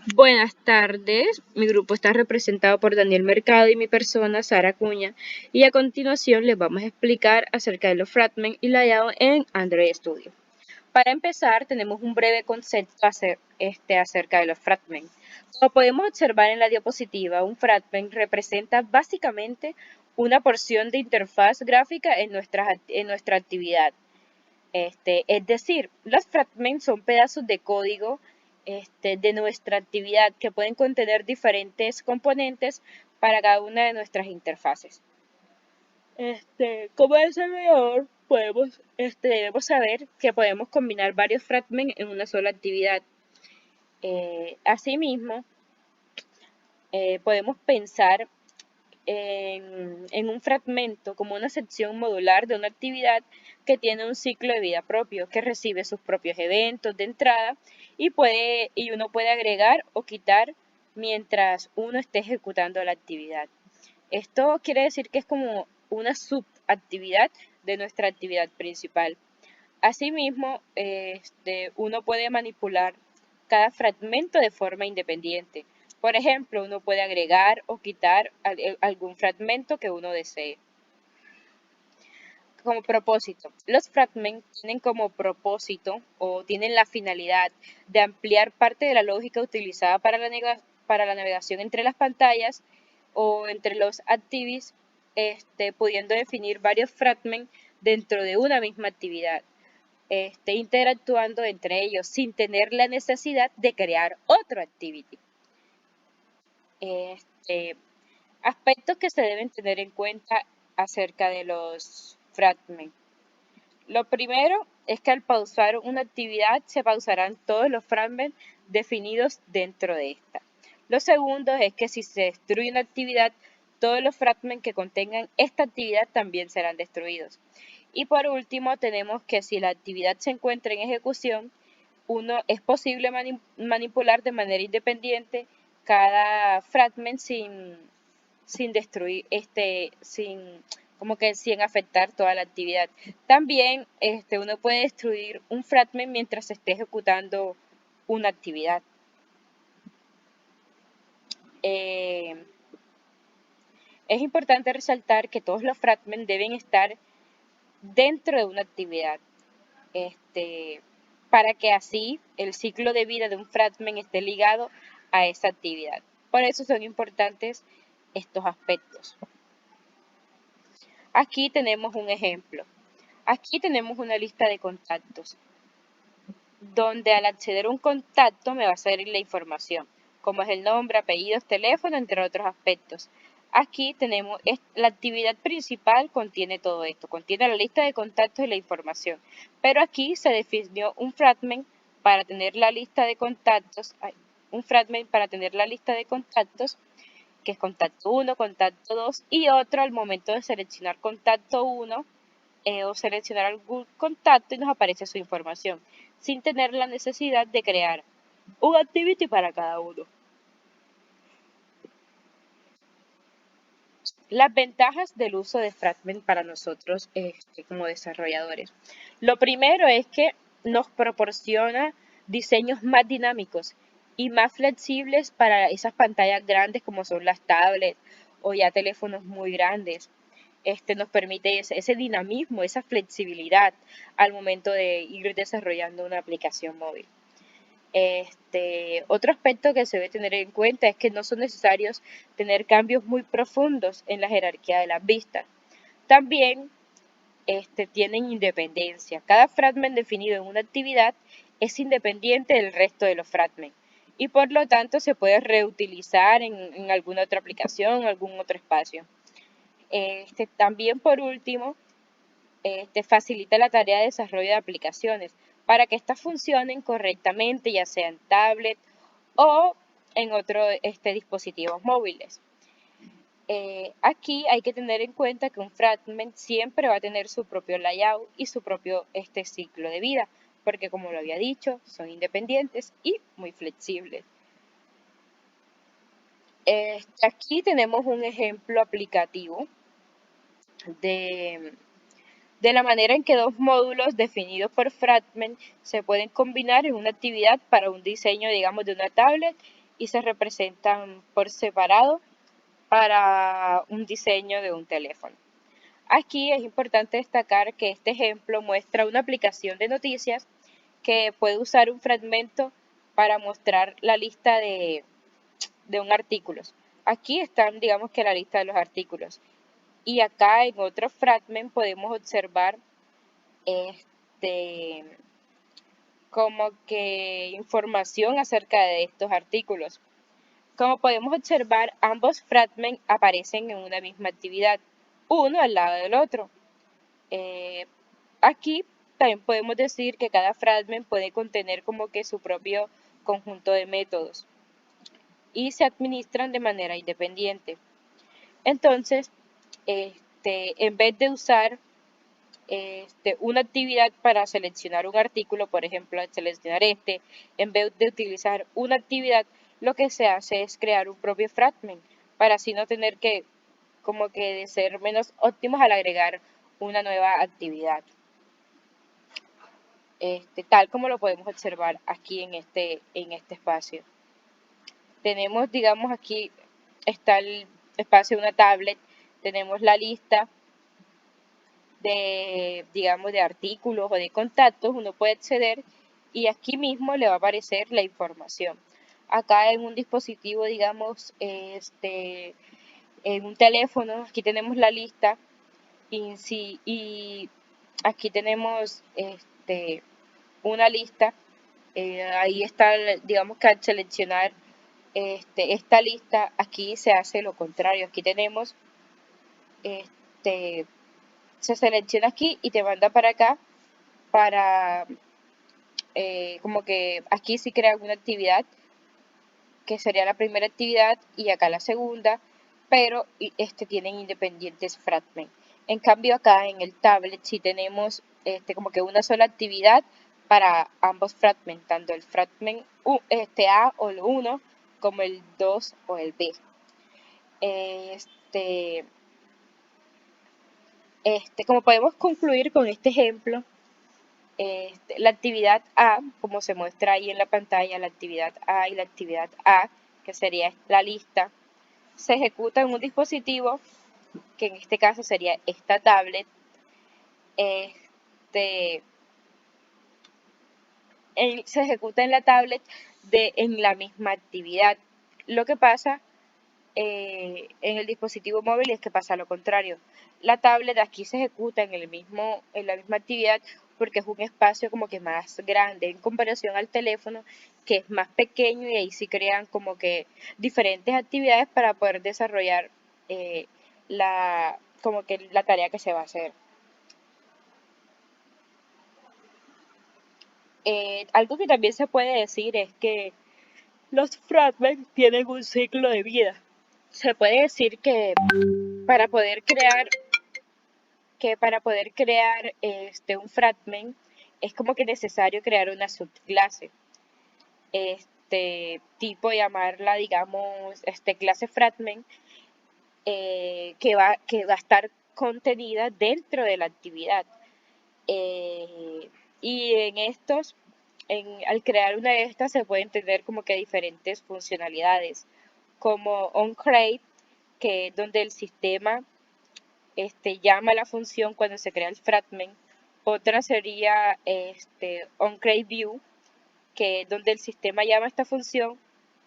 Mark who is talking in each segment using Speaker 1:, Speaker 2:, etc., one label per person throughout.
Speaker 1: Buenas tardes, mi grupo está representado por Daniel Mercado y mi persona, Sara Cuña, y a continuación les vamos a explicar acerca de los fragments y layout en Android Studio. Para empezar, tenemos un breve concepto acerca de los fragments. Como podemos observar en la diapositiva, un fragment representa básicamente una porción de interfaz gráfica en nuestra actividad. Es decir, los fragments son pedazos de código de nuestra actividad que pueden contener diferentes componentes para cada una de nuestras interfaces. Como desarrollador, debemos saber que podemos combinar varios fragments en una sola actividad. Asimismo, podemos pensar en un fragmento como una sección modular de una actividad que tiene un ciclo de vida propio, que recibe sus propios eventos de entrada y uno puede agregar o quitar mientras uno esté ejecutando la actividad. Esto quiere decir que es como una subactividad de nuestra actividad principal. Asimismo, uno puede manipular cada fragmento de forma independiente. Por ejemplo, uno puede agregar o quitar algún fragmento que uno desee. Como propósito, los fragmentos tienen como propósito o tienen la finalidad de ampliar parte de la lógica utilizada para la navegación entre las pantallas o entre los activities, pudiendo definir varios fragmentos dentro de una misma actividad. Interactuando entre ellos sin tener la necesidad de crear otro activity. Aspectos que se deben tener en cuenta acerca de los fragments. Lo primero es que al pausar una actividad se pausarán todos los fragments definidos dentro de esta. Lo segundo es que si se destruye una actividad, todos los fragments que contengan esta actividad también serán destruidos. Y por último, tenemos que si la actividad se encuentra en ejecución, es posible manipular de manera independiente cada fragment sin destruir, sin afectar toda la actividad. También uno puede destruir un fragment mientras se esté ejecutando una actividad. Es importante resaltar que todos los fragments deben estar dentro de una actividad, para que así el ciclo de vida de un fragment esté ligado a esa actividad. Por eso son importantes estos aspectos. Aquí tenemos un ejemplo. Aquí tenemos una lista de contactos, donde al acceder a un contacto me va a salir la información, como es el nombre, apellidos, teléfono, entre otros aspectos. Aquí tenemos la actividad principal, contiene todo esto, contiene la lista de contactos y la información. Pero aquí se definió un fragment para tener la lista de contactos, que es contacto 1, contacto 2 y otro al momento de seleccionar contacto 1 o seleccionar algún contacto y nos aparece su información, sin tener la necesidad de crear un activity para cada uno. Las ventajas del uso de Fragment para nosotros como desarrolladores. Lo primero es que nos proporciona diseños más dinámicos y más flexibles para esas pantallas grandes como son las tablets o ya teléfonos muy grandes. Nos permite ese dinamismo, esa flexibilidad al momento de ir desarrollando una aplicación móvil. Otro aspecto que se debe tener en cuenta es que no son necesarios tener cambios muy profundos en la jerarquía de las vistas. También tienen independencia. Cada fragment definido en una actividad es independiente del resto de los fragments y por lo tanto se puede reutilizar en alguna otra aplicación, en algún otro espacio. También por último, facilita la tarea de desarrollo de aplicaciones para que éstas funcionen correctamente, ya sea en tablet o en otros dispositivos móviles. Aquí hay que tener en cuenta que un fragment siempre va a tener su propio layout y su propio ciclo de vida, porque como lo había dicho, son independientes y muy flexibles. Aquí tenemos un ejemplo aplicativo de la manera en que dos módulos definidos por fragment se pueden combinar en una actividad para un diseño, digamos, de una tablet y se representan por separado para un diseño de un teléfono. Aquí es importante destacar que este ejemplo muestra una aplicación de noticias que puede usar un fragmento para mostrar la lista de un artículo. Aquí están, digamos que la lista de los artículos. Y acá en otro fragment podemos observar como que información acerca de estos artículos. Como podemos observar, ambos fragments aparecen en una misma actividad, uno al lado del otro. Aquí también podemos decir que cada fragment puede contener como que su propio conjunto de métodos y se administran de manera independiente. Entonces, en vez de usar una actividad para seleccionar un artículo, por ejemplo, seleccionar en vez de utilizar una actividad, lo que se hace es crear un propio fragment para así no tener que como que de ser menos óptimos al agregar una nueva actividad. Tal como lo podemos observar aquí en este espacio. Tenemos, digamos, aquí está el espacio de una tablet, tenemos la lista de, digamos, de artículos o de contactos, uno puede acceder y aquí mismo le va a aparecer la información. Acá en un dispositivo, digamos, en un teléfono, aquí tenemos la lista y aquí tenemos una lista. Ahí está, digamos que al seleccionar esta lista, aquí se hace lo contrario. Aquí tenemos se selecciona aquí y te manda para acá para como que aquí sí crea una actividad que sería la primera actividad y acá la segunda, pero tienen independientes fragments. En cambio acá en el tablet sí tenemos como que una sola actividad para ambos fragments, tanto el fragment A o el 1 como el 2 o el B. Como podemos concluir con este ejemplo, la actividad A, como se muestra ahí en la pantalla, la actividad A y la actividad A, que sería la lista, se ejecuta en un dispositivo, que en este caso sería esta tablet, se ejecuta en la tablet en la misma actividad. Lo que pasa en el dispositivo móvil es que pasa lo contrario. La tablet aquí se ejecuta en la misma actividad porque es un espacio como que más grande en comparación al teléfono, que es más pequeño y ahí sí crean como que diferentes actividades para poder desarrollar como que la tarea que se va a hacer. Algo que también se puede decir es que los fragments tienen un ciclo de vida. Se puede decir que para poder crear un fragment es como que necesario crear una subclase. Tipo llamarla, digamos, clase fragment, que va a estar contenida dentro de la actividad. Y al crear una de estas se pueden tener como que diferentes funcionalidades, como onCreate, que es donde el sistema llama la función cuando se crea el fragment. Otra sería onCreateView, que es donde el sistema llama esta función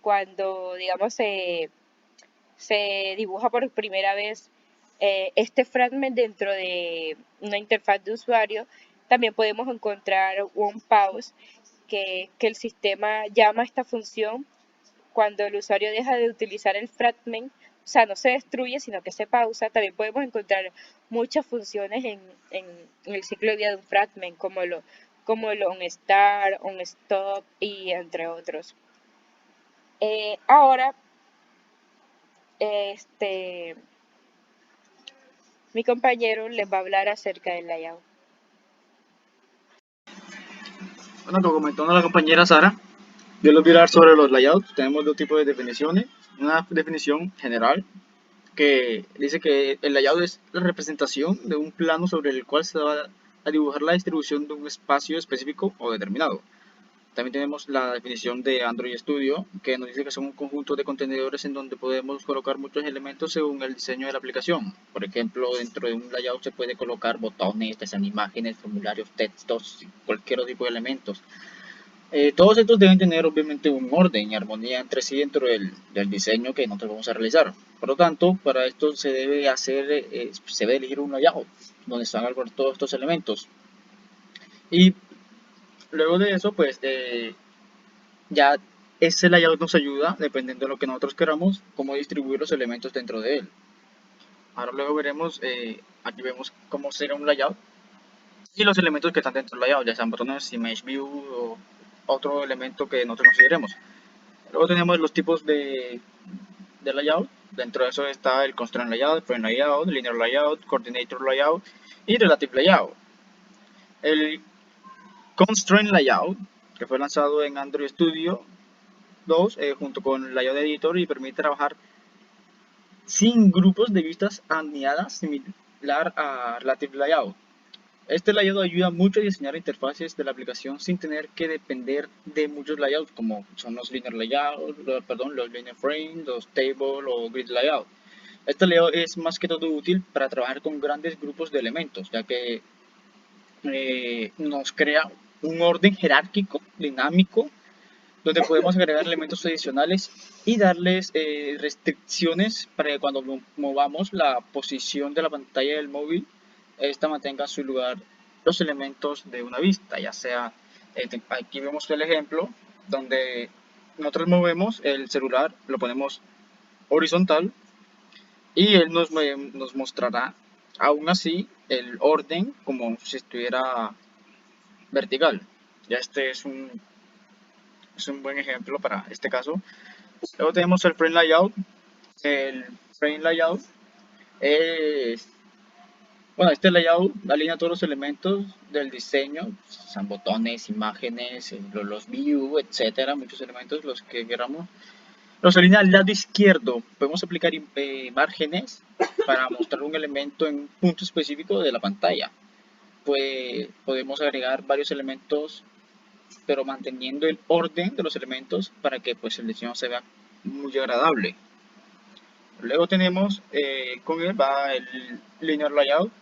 Speaker 1: cuando, digamos, se dibuja por primera vez este fragment dentro de una interfaz de usuario. También podemos encontrar onPause, que el sistema llama esta función cuando el usuario deja de utilizar el fragment, o sea, no se destruye, sino que se pausa. También podemos encontrar muchas funciones en el ciclo de vida de un fragment, como el onStart, onStop y entre otros. Ahora, mi compañero les va a hablar acerca del layout.
Speaker 2: Bueno, como comentó la compañera Sara, yo les voy a hablar sobre los layouts. Tenemos dos tipos de definiciones. Una definición general que dice que el layout es la representación de un plano sobre el cual se va a dibujar la distribución de un espacio específico o determinado. También tenemos la definición de Android Studio, que nos dice que son un conjunto de contenedores en donde podemos colocar muchos elementos según el diseño de la aplicación. Por ejemplo, dentro de un layout se puede colocar botones, imágenes, formularios, textos, cualquier tipo de elementos. Todos estos deben tener obviamente un orden y armonía entre sí dentro del diseño que nosotros vamos a realizar. Por lo tanto, para esto se debe elegir un layout donde están alrededor todos estos elementos. Y luego de eso, pues ya ese layout nos ayuda, dependiendo de lo que nosotros queramos, cómo distribuir los elementos dentro de él. Ahora luego veremos, aquí vemos cómo será un layout y los elementos que están dentro del layout, ya sean botones, image view o otro elemento que nosotros consideremos. Luego tenemos los tipos de layout. Dentro de eso está el constraint layout, frame layout, linear layout, coordinator layout y relative layout. El constraint layout, que fue lanzado en Android Studio 2 junto con Layout Editor y permite trabajar sin grupos de vistas anidadas, similar a Relative Layout. Este layout ayuda mucho a diseñar interfaces de la aplicación sin tener que depender de muchos layouts como son los linear layout, los linear frame, los table o grid layout. Este layout es más que todo útil para trabajar con grandes grupos de elementos, ya que nos crea un orden jerárquico, dinámico, donde podemos agregar elementos adicionales y darles restricciones para que cuando movamos la posición de la pantalla del móvil, esta mantenga en su lugar los elementos de una vista, ya sea, aquí vemos el ejemplo donde nosotros movemos el celular, lo ponemos horizontal y él nos mostrará aún así el orden como si estuviera vertical. Ya este es un buen ejemplo para este caso. Luego tenemos el frame layout. El frame layout es, bueno, este layout alinea todos los elementos del diseño, son botones, imágenes, los view, etcétera, muchos elementos los que queramos. Los alinea al lado izquierdo. Podemos aplicar márgenes para mostrar un elemento en un punto específico de la pantalla. Pues podemos agregar varios elementos pero manteniendo el orden de los elementos para que pues el diseño se vea muy agradable. Luego tenemos con él va el linear layout,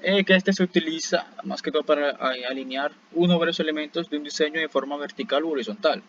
Speaker 2: que este se utiliza más que todo para alinear uno o varios elementos de un diseño de forma vertical u horizontal.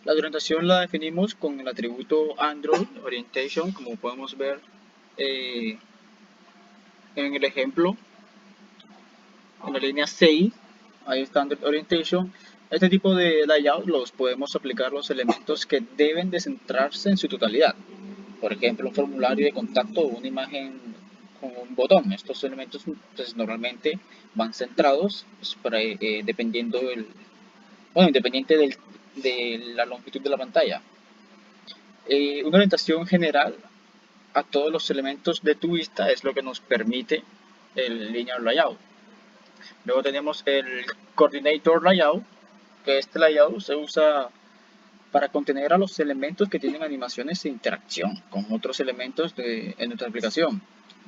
Speaker 2: La orientación la definimos con el atributo Android Orientation, como podemos ver en el ejemplo, en la línea 6, ahí está Android Orientation. Este tipo de layout los podemos aplicar los elementos que deben de centrarse en su totalidad. Por ejemplo, un formulario de contacto o una imagen con un botón. Estos elementos pues, normalmente van centrados pues, dependiendo independiente de la longitud de la pantalla. Una orientación general a todos los elementos de tu vista es lo que nos permite el linear layout. Luego tenemos el coordinator layout, que este layout se usa para contener a los elementos que tienen animaciones de interacción con otros elementos en nuestra aplicación.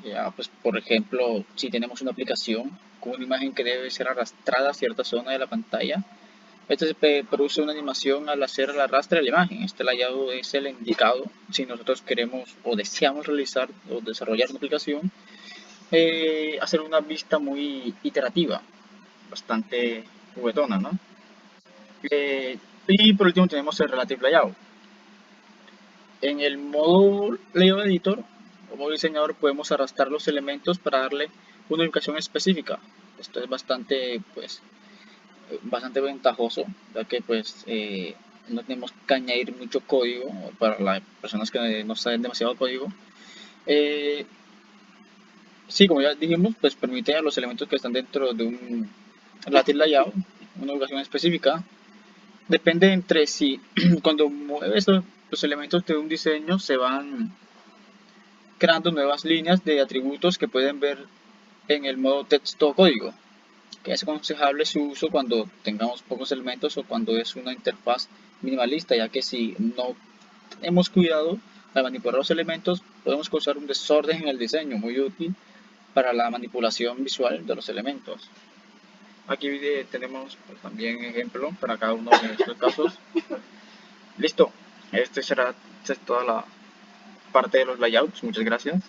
Speaker 2: Ya, pues, por ejemplo, si tenemos una aplicación con una imagen que debe ser arrastrada a cierta zona de la pantalla, este produce una animación al hacer el arrastre de la imagen. Este layout es el indicado si nosotros queremos o deseamos realizar o desarrollar una aplicación, hacer una vista muy iterativa, bastante juguetona, ¿no? Y por último tenemos el Relative Layout. En el modo Layout Editor, como diseñador, podemos arrastrar los elementos para darle una ubicación específica. Esto es bastante ventajoso, ya que pues no tenemos que añadir mucho código para las personas que no saben demasiado código. Sí, como ya dijimos, pues permite a los elementos que están dentro de un Relative Layout una ubicación específica. Depende entre sí. Cuando mueves los elementos de un diseño se van creando nuevas líneas de atributos que pueden ver en el modo texto o código, que es aconsejable su uso cuando tengamos pocos elementos o cuando es una interfaz minimalista, ya que si no tenemos cuidado al manipular los elementos podemos causar un desorden en el diseño muy útil para la manipulación visual de los elementos. Aquí tenemos pues, también ejemplo para cada uno de estos casos. Listo, esta es toda la parte de los layouts. Muchas gracias.